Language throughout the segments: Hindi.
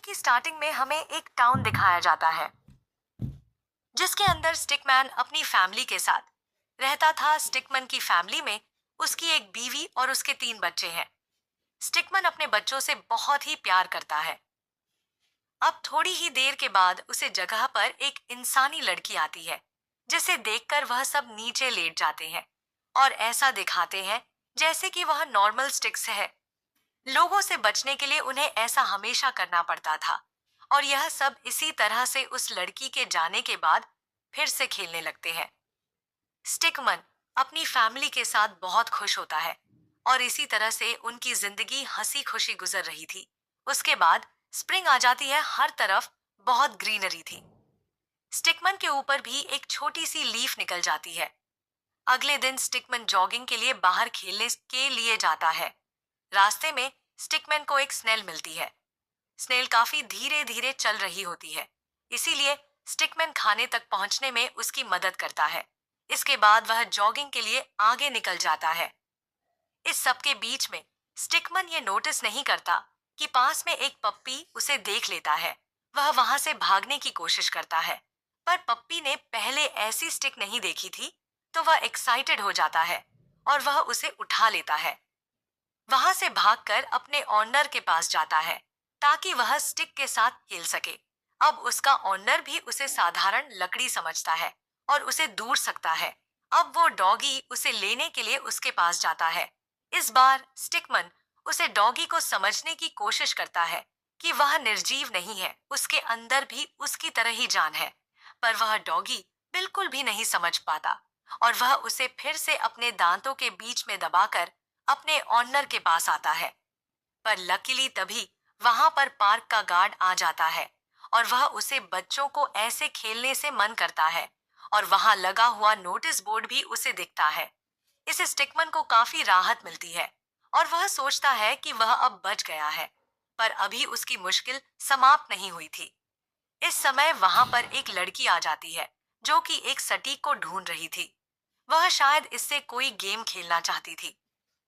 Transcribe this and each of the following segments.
की स्टार्टिंग में हमें एक टाउन दिखाया जाता है जिसके अंदर स्टिकमैन अपनी फैमिली के साथ रहता था। स्टिकमैन की फैमिली में उसकी एक बीवी और उसके 3 बच्चे हैं। स्टिकमैन अपने बच्चों से बहुत ही प्यार करता है। अब थोड़ी ही देर के बाद उसे जगह पर एक इंसानी लड़की आती है जिसे देखकर वह सब नीचे लेट जाते हैं और ऐसा दिखाते हैं जैसे कि वह नॉर्मल स्टिक्स है। लोगों से बचने के लिए उन्हें ऐसा हमेशा करना पड़ता था और यह सब इसी तरह से उस लड़की के जाने के बाद फिर से खेलने लगते हैं। स्टिकमन अपनी फैमिली के साथ बहुत खुश होता है और इसी तरह से उनकी जिंदगी हंसी खुशी गुजर रही थी। उसके बाद स्प्रिंग आ जाती है, हर तरफ बहुत ग्रीनरी थी। स्टिकमन के ऊपर भी एक छोटी सी लीफ निकल जाती है। अगले दिन स्टिकमन जॉगिंग के लिए बाहर खेलने के लिए जाता है। रास्ते में स्टिकमैन को एक स्नेल मिलती है। स्नेल काफी धीरे धीरे चल रही होती है, इसीलिए स्टिकमैन खाने तक पहुंचने में उसकी मदद करता है। इसके बाद वह जॉगिंग के लिए आगे निकल जाता है। इस सब के बीच में स्टिकमैन ये नोटिस नहीं करता कि पास में एक पप्पी उसे देख लेता है। वह वहां से भागने की कोशिश करता है, पर पप्पी ने पहले ऐसी स्टिक नहीं देखी थी, तो वह एक्साइटेड हो जाता है और वह उसे उठा लेता है। वहां से भागकर अपने ऑनर के पास जाता है ताकि वह स्टिक के साथ खेल सके। अब उसका ऑनर भी उसे साधारण लकड़ी समझता है और उसे दूर सकता है। अब वो डॉगी उसे लेने के लिए उसके पास जाता है। इस बार स्टिकमन उसे डॉगी को समझने की कोशिश करता है कि वह निर्जीव नहीं है, उसके अंदर भी उसकी तरह ही जान है। पर वह डॉगी बिल्कुल भी नहीं समझ पाता और वह उसे फिर से अपने दांतों के बीच में दबाकर अपने ऑनर के पास आता है। पर लकीली तभी वहां पर पार्क का गार्ड आ जाता है और वह उसे बच्चों को ऐसे खेलने से मन करता है और वहां लगा हुआ नोटिस बोर्ड भी उसे दिखता है। इसे स्टिकमन को काफी राहत मिलती है और वह सोचता है कि वह अब बच गया है। पर अभी उसकी मुश्किल समाप्त नहीं हुई थी। इस समय वहां पर एक लड़की आ जाती है जो कि एक सटीक को ढूंढ रही थी। वह शायद इससे कोई गेम खेलना चाहती थी।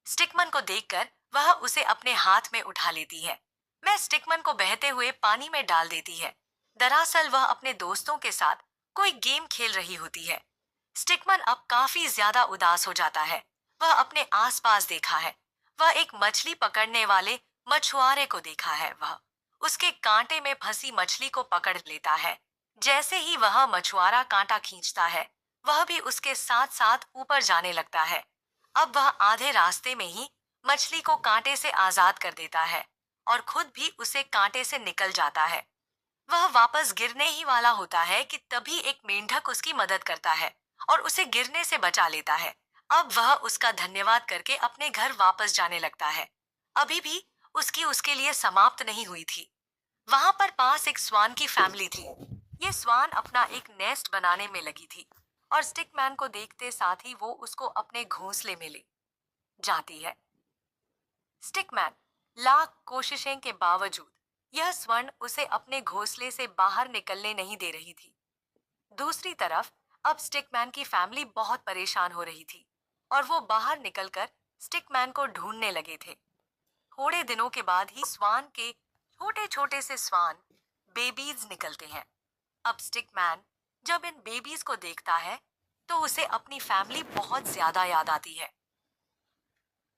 स्टिकमन को देखकर वह उसे अपने हाथ में उठा लेती है। मैं स्टिकमन को बहते हुए पानी में डाल देती है। दरअसल वह अपने दोस्तों के साथ कोई गेम खेल रही होती है। स्टिकमन अब काफी ज्यादा उदास हो जाता है। वह अपने आसपास देखा है। वह एक मछली पकड़ने वाले मछुआरे को देखा है। वह उसके कांटे में फंसी मछली को पकड़ लेता है। जैसे ही वह मछुआरा कांटा खींचता है, वह भी उसके साथ साथ ऊपर जाने लगता है। अब वह आधे रास्ते में ही मछली को कांटे से आजाद कर देता है और खुद भी उसे कांटे से निकल जाता है। वह वापस गिरने ही वाला होता है कि तभी एक मेंढक उसकी मदद करता है और उसे गिरने से बचा लेता है। अब वह उसका धन्यवाद करके अपने घर वापस जाने लगता है। अभी भी उसकी उसके लिए समाप्त नहीं हुई थी। वहां पर पास एक स्वान की फैमिली थी। ये स्वान अपना एक नेस्ट बनाने में लगी थी और स्टिकमैन को देखते साथ ही वो उसको अपने घोंसले में ले जाती है। स्टिकमैन लाख कोशिशें के बावजूद यह स्वर्ण उसे अपने घोंसले से बाहर निकलने नहीं दे रही थी। दूसरी तरफ अब स्टिकमैन की फैमिली बहुत परेशान हो रही थी और वो बाहर निकलकर स्टिकमैन को ढूंढने लगे थे। थोड़े दिनों के बाद ही स्वान के छोटे छोटे से स्वान बेबीज निकलते हैं। अब स्टिकमैन जब इन बेबीज को देखता है तो उसे अपनी फैमिली बहुत ज्यादा याद आती है।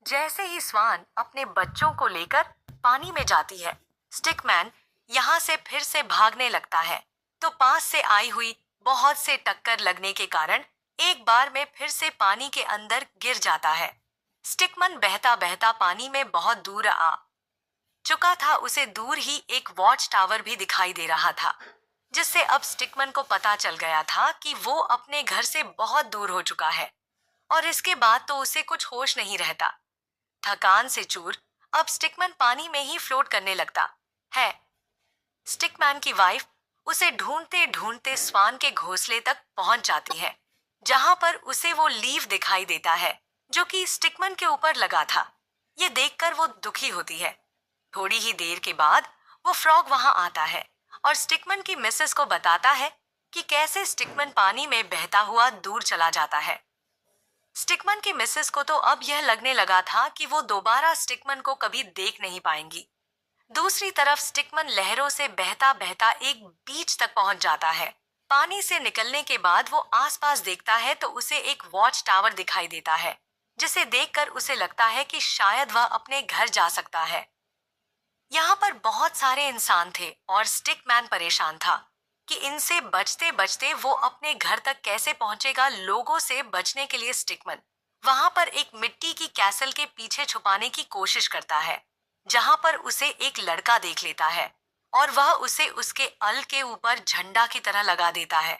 जैसे ही स्वान अपने बच्चों को लेकर पानी में जाती है, स्टिकमैन यहाँ से फिर से भागने लगता है, तो पास से आई हुई बहुत से टक्कर लगने के कारण एक बार में फिर से पानी के अंदर गिर जाता है। स्टिकमैन बहता बहता पानी में बहुत दूर आ चुका था। उसे दूर ही एक वॉच टावर भी दिखाई दे रहा था, जिससे अब स्टिकमैन को पता चल गया था कि वो अपने घर से बहुत दूर हो चुका है और इसके बाद तो उसे कुछ होश नहीं रहता। थकान से चूर अब स्टिकमैन पानी में ही फ्लोट करने लगता है। स्टिकमैन की वाइफ उसे ढूंढते ढूंढते स्वान के घोंसले तक पहुंच जाती है, जहां पर उसे वो लीफ दिखाई देता है जो कि स्टिकमैन के ऊपर लगा था। ये देखकर वो दुखी होती है। थोड़ी ही देर के बाद वो फ्रॉग वहां आता है और स्टिकमैन की मिसेस को बताता है कि कैसे स्टिकमैन पानी में बहता हुआ दूर चला जाता है। स्टिकमैन की मिसेस को तो अब यह लगने लगा था कि वो दोबारा स्टिकमैन को कभी देख नहीं पाएंगी। दूसरी तरफ स्टिकमैन लहरों से बहता बहता एक बीच तक पहुंच जाता है। पानी से निकलने के बाद वो आसपास देखता है तो उसे एक वॉच टावर दिखाई देता है, जिसे देखकर उसे लगता है कि शायद वह अपने घर जा सकता है। यहाँ पर बहुत सारे इंसान थे और स्टिकमैन परेशान था कि इनसे बचते बचते वो अपने घर तक कैसे पहुंचेगा। लोगों से बचने के लिए स्टिकमैन वहां पर एक मिट्टी की कैसल के पीछे छुपाने की कोशिश करता है, जहां पर उसे एक लड़का देख लेता है और वह उसे उसके अल के ऊपर झंडा की तरह लगा देता है।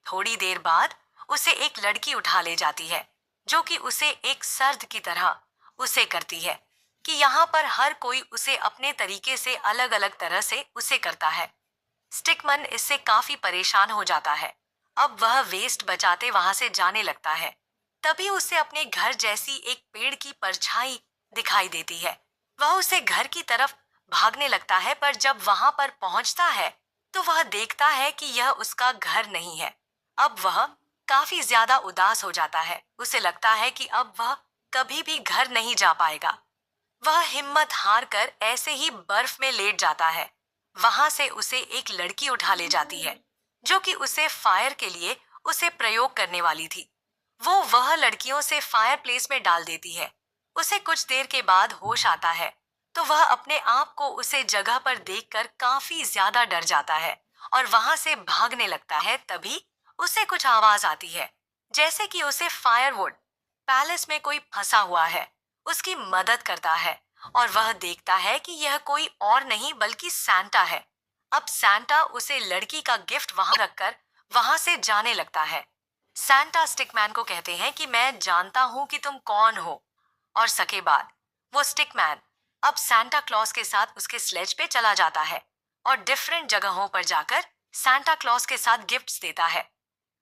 थोड़ी देर बाद उसे एक लड़की उठा ले जाती है, जो कि उसे एक सर्द की तरह उसे करती है कि यहाँ पर हर कोई उसे अपने तरीके से अलग अलग तरह से उसे करता है। स्टिकमैन इससे काफी परेशान हो जाता है। अब वह वेस्ट बचाते वहां से जाने लगता है। तभी उसे अपने घर जैसी एक पेड़ की परछाई दिखाई देती है। वह उसे घर की तरफ भागने लगता है, पर जब वहां पर पहुंचता है तो वह देखता है कि यह उसका घर नहीं है। अब वह काफी ज्यादा उदास हो जाता है। उसे लगता है कि अब वह कभी भी घर नहीं जा पाएगा। वह हिम्मत हार कर ऐसे ही बर्फ में लेट जाता है। वहां से उसे एक लड़की उठा ले जाती है, जो कि उसे फायर के लिए उसे प्रयोग करने वाली थी। वो वह लड़कियों से फायर प्लेस में डाल देती है। उसे कुछ देर के बाद होश आता है तो वह अपने आप को उसे जगह पर देखकर काफी ज्यादा डर जाता है और वहां से भागने लगता है। तभी उसे कुछ आवाज आती है, जैसे कि उसे फायरवुड पैलेस में कोई फंसा हुआ है उसकी मदद करता है और वह देखता है कि यह कोई और नहीं बल्कि सैंटा है। अब सैंटा उसे लड़की का गिफ्ट वहां रखकर वहां से जाने लगता है। सैंटा स्टिकमैन को कहते हैं कि मैं जानता हूं कि तुम कौन हो। और सके बाद वो स्टिकमैन अब सैंटा क्लॉज के साथ उसके स्लेज पे चला जाता है और डिफरेंट जगहों पर जाकर सैंटा क्लॉज के साथ गिफ्ट्स देता है।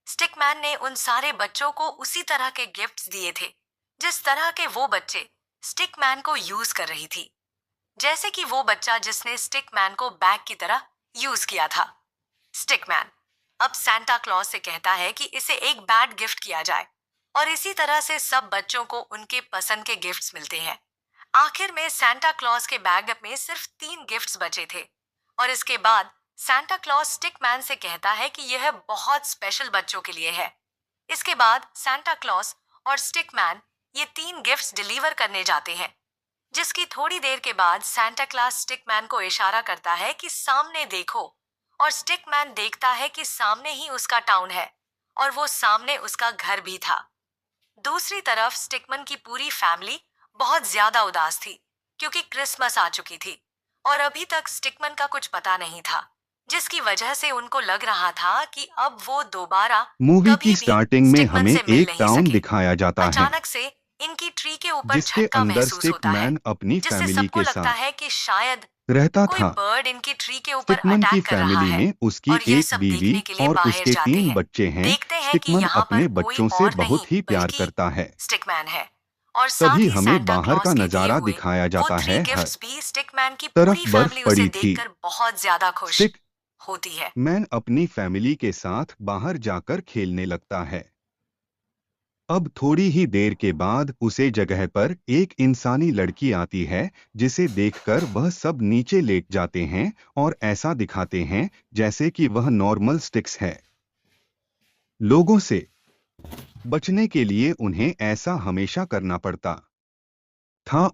स्टिकमैन ने उन सारे बच्चों को उसी तरह के गिफ्ट्स दिए थे जिस तरह के वो बच्चे स्टिकमैन को यूज कर रही थी, जैसे कि वो बच्चा जिसने स्टिकमैन को बैग की तरह यूज किया था। स्टिकमैन अब सैंटा क्लॉज से कहता है कि इसे एक बैट गिफ्ट किया जाए और इसी तरह से सब बच्चों को उनके पसंद के गिफ्ट्स मिलते हैं। आखिर में सैंटा क्लॉज के बैग में सिर्फ 3 गिफ्ट्स बचे थे और इसके बाद सैंटा क्लॉज स्टिकमैन से कहता है कि यह बहुत स्पेशल बच्चों के लिए है। इसके बाद सैंटा क्लॉज और स्टिकमैन ये 3 गिफ्ट्स डिलीवर करने जाते हैं, जिसकी थोड़ी देर के बाद सैंटा क्लॉज स्टिकमैन को इशारा करता है कि सामने देखो, और स्टिकमैन देखता है कि सामने ही उसका टाउन है और वो सामने उसका घर भी था। दूसरी तरफ स्टिकमैन की पूरी फैमिली बहुत ज्यादा उदास थी क्योंकि क्रिसमस आ चुकी थी और अभी तक स्टिकमैन का कुछ पता नहीं था, जिसकी वजह से उनको लग रहा था कि अब वो दोबारा मूवी कभी की भी स्टार्टिंग में स्टिकमैन हमें से मिल एक नहीं टाउन सके। दिखाया जाता है अचानक से इनकी ट्री के ऊपर जिसके झटका अंदर महसूस होता है, स्टिकमैन अपनी जिससे फैमिली सबको के लगता साथ है कि शायद रहता कोई था। बर्ड इनकी ट्री के ऊपर स्टिकमैन की अटैक कर रहा फैमिली है में उसकी और यह एक सब बीवी देखने के लिए और बाहर उसके जाते 3 हैं। बच्चे हैं। देखते हैं कि स्टिकमैन यहाँ पर अपने कोई बच्चों से और नहीं बहुत ही प्यार बल्कि करता है। स्टिकमैन है और तभी साथ ही हमें सैंटा बाहर क्लॉज का के दिए नजारा हुए दिखाया वो जाता 3 है। हर गिफ्ट्स भी स्टिकमैन की तरफ पूरी बर्फ फैमिली उसे पड़ी थी। देखकर बहुत ज्यादा खुश होती है। स्टिकमैन अपनी फैमिली के साथ बाहर जाकर खेलने लगता है। अब थोड़ी ही देर के बाद उसे जगह पर एक इंसानी लड़की आती है, जिसे देखकर वह सब नीचे लेट जाते हैं और ऐसा दिखाते हैं जैसे कि वह नॉर्मल स्टिक्स है। लोगों से बचने के लिए उन्हें ऐसा हमेशा करना पड़ता था और